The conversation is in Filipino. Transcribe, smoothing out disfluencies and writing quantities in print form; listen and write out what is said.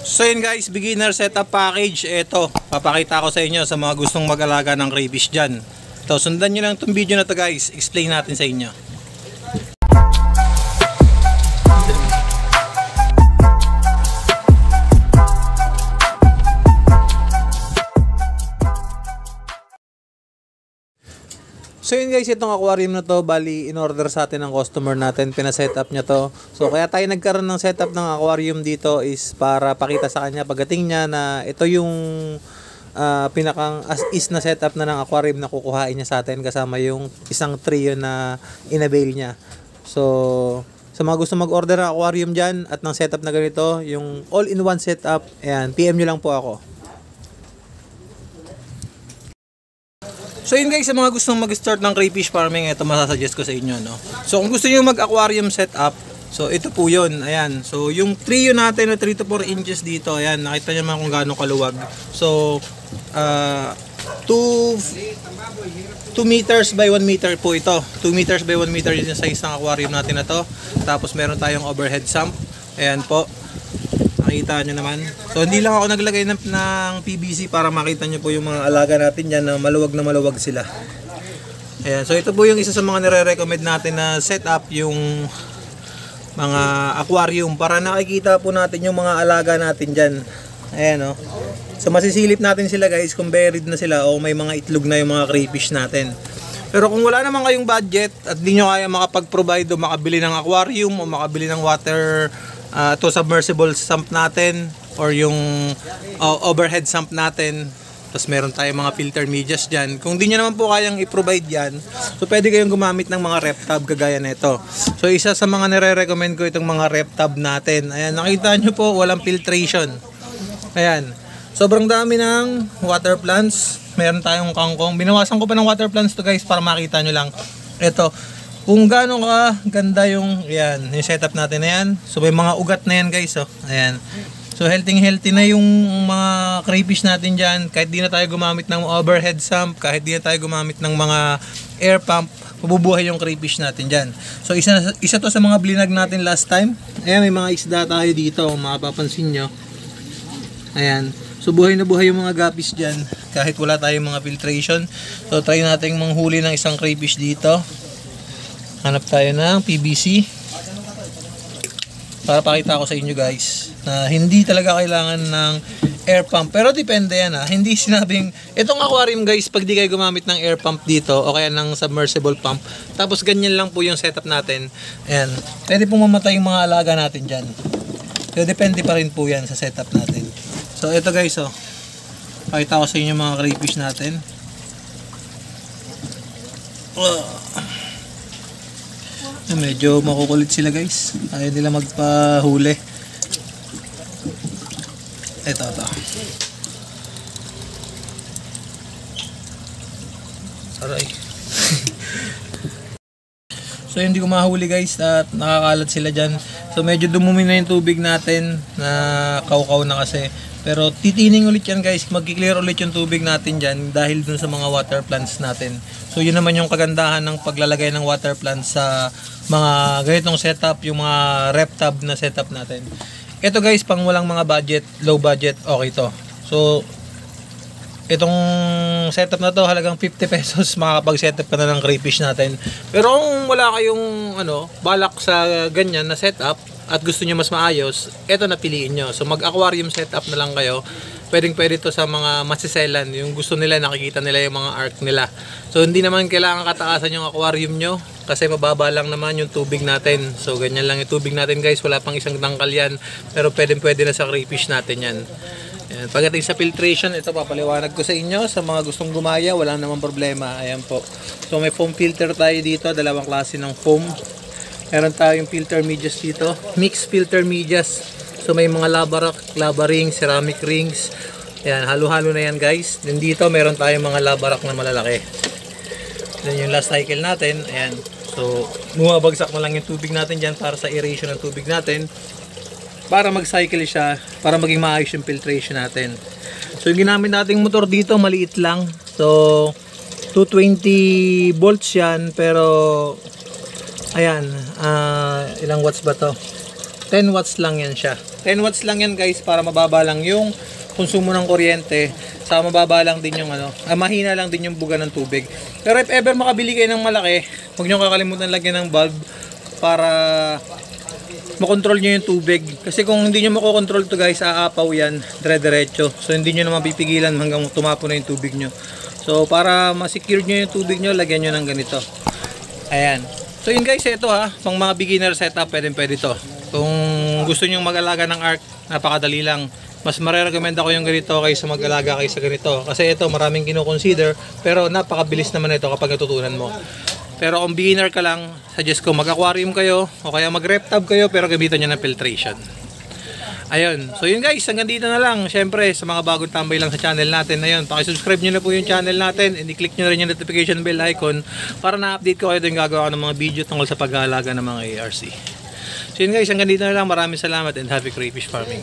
So yun guys, beginner setup package. Ito, papakita ko sa inyo sa mga gustong mag-alaga ng crayfish dyan. Ito, sundan nyo lang itong video na to guys. Explain natin sa inyo. So yun guys, itong aquarium na to, bali in-order sa atin ng customer natin, pina-setup niya to. So kaya tayo nagkaroon ng setup ng aquarium dito is para pakita sa kanya pagdating niya na ito yung pinakang as is na setup na ng aquarium na kukuhain niya sa atin kasama yung isang trio na in-avail niya. So sa mga gusto mag-order ng aquarium dyan at ng setup na ganito, yung all-in-one setup, ayan, PM nyo lang po ako. So yun guys, sa mga gustong mag-start ng crayfish farming, ito masasuggest ko sa inyo, no. So kung gusto niyo mag-aquarium setup, so ito po 'yun. Ayan. So yung trio natin na 3 to 4 inches dito, ayan, nakita niyo naman kung gaano kaluwag. So 2 meters by 1 meter po ito. 2 meters by 1 meter yung size ng aquarium natin na to. Tapos meron tayong overhead sump. Ayan po. Nakita nyo naman. So hindi lang ako naglagay ng PVC para makita nyo po yung mga alaga natin dyan na maluwag sila. Ayan. So ito po yung isa sa mga nire-recommend natin na setup, yung mga aquarium, para nakikita po natin yung mga alaga natin dyan. Ayan o. So masisilip natin sila guys kung buried na sila o may mga itlog na yung mga crayfish natin. Pero kung wala naman kayong budget at di nyo kaya makapag-provide o makabili ng aquarium o makabili ng water to submersible sump natin or yung overhead sump natin, tapos meron tayong mga filter medias dyan, kung di nyo naman po kayang i-provide yan, so pwede kayong gumamit ng mga rep tub kagaya nito. So isa sa mga nire-recommend ko itong mga rep tub natin. Ayan, nakita nyo po, walang filtration. Ayan, sobrang dami ng water plants. Meron tayong kangkong, binawasan ko pa ng water plants to guys para makita nyo lang ito kung gaano ka ganda yung setup natin na yan. So may mga ugat na yan guys, oh. Ayan. So healthy na yung mga crayfish natin dyan. Kahit di na tayo gumamit ng overhead sump, kahit di na tayo gumamit ng mga air pump, mabubuhay yung crayfish natin dyan. So isa to sa mga blinag natin last time. Ayan, may mga isda tayo dito, mapapansin nyo. Ayan. So buhay na buhay yung mga guppies dyan kahit wala tayong mga filtration. So try natin manghuli ng isang crayfish dito. Hanap tayo ng PVC para pakita ko sa inyo guys na hindi talaga kailangan ng air pump, pero depende yan ha. Hindi sinabing itong aquarium guys, pag di kayo gumamit ng air pump dito o kaya ng submersible pump, tapos ganyan lang po yung setup natin, ayan, pwede pong mamatay yung mga alaga natin dyan. So depende pa rin po yan sa setup natin. So ito guys, oh, pakita ko sa inyo mga crayfish natin. Medyo makukulit sila guys, ayaw nila magpahuli. Ito. Saray. So hindi ko mahuli guys at nakakalat sila dyan. So medyo dumumi na yung tubig natin, na kaukaw na kasi. Pero titining ulit yan guys, magki-clear ulit yung tubig natin dyan dahil dun sa mga water plants natin. So yun naman yung kagandahan ng paglalagay ng water plants sa mga ganitong setup, yung mga rep tub na setup natin. Ito guys, pang walang mga budget, low budget, okay to. So itong setup na to, halagang 50 pesos, makakapag-setup ka na ng crayfish natin. Pero kung wala kayong balak sa ganyan na setup at gusto niyo mas maayos, ito na piliin nyo. So mag-aquarium setup na lang kayo. Pwede to sa mga masiselan, yung gusto nila, nakikita nila yung mga arc nila. So hindi naman kailangan kataasan yung aquarium nyo kasi mababa lang naman yung tubig natin. So ganyan lang yung tubig natin guys, wala pang isang dangkal yan, pero pwede na sa crayfish natin yan. Ayan. Pagdating sa filtration, ito papaliwanag ko sa inyo. Sa mga gustong gumaya, wala namang problema. Ayan po. So may foam filter tayo dito, dalawang klase ng foam. Meron tayong filter medias dito, mixed filter medias. So may mga lava rings, ceramic rings. Ayan, halo-halo na yan guys. Then dito meron tayong mga lava rock na malalaki. Then yung last cycle natin, ayan. So bumabagsak na lang yung tubig natin dyan para sa aeration ng tubig natin, para mag-cycle siya, para maging maayos yung filtration natin. So yung ginamit nating motor dito, maliit lang. So 220 volts yan, pero ayan, ilang watts ba to? 10 watts lang yan siya. 10 watts lang yan guys, para mababa lang yung konsumo ng kuryente. Sa mababa lang din yung mahina lang din yung buga ng tubig. Pero if ever makabili kayo ng malaki, huwag nyo kakalimutan lagyan ng bulb para makontrol nyo yung tubig. Kasi kung hindi nyo makokontrol to guys, aapaw yan dire-diretso. So hindi nyo naman pipigilan hanggang tumapo na yung tubig nyo. So para ma-secure nyo yung tubig nyo, lagyan nyo ng ganito. Ayan. So yun guys, ito pang mga beginner setup, pwede to. Kung gusto nyo mag-alaga ng ARC, napakadali lang. Mas marirecommend ako yung ganito kaysa mag-alaga kayo sa ganito. Kasi ito, maraming kino-consider, pero napakabilis naman ito kapag natutunan mo. Pero kung beginner ka lang, suggest ko mag-aquarium kayo o kaya mag-rep tub kayo, pero gamitan nyo ng filtration. Ayun. So yun guys, hanggang dito na lang. Syempre, sa mga bagong tambay lang sa channel natin, ayun, paki-subscribe nyo na po yung channel natin and i-click nyo na rin yung notification bell icon para na-update ko kayo yung gagawa ko ng mga video tungkol sa pag-aalaga ng mga ARC. So yun guys, hanggang dito na lang. Maraming salamat and happy crayfish farming.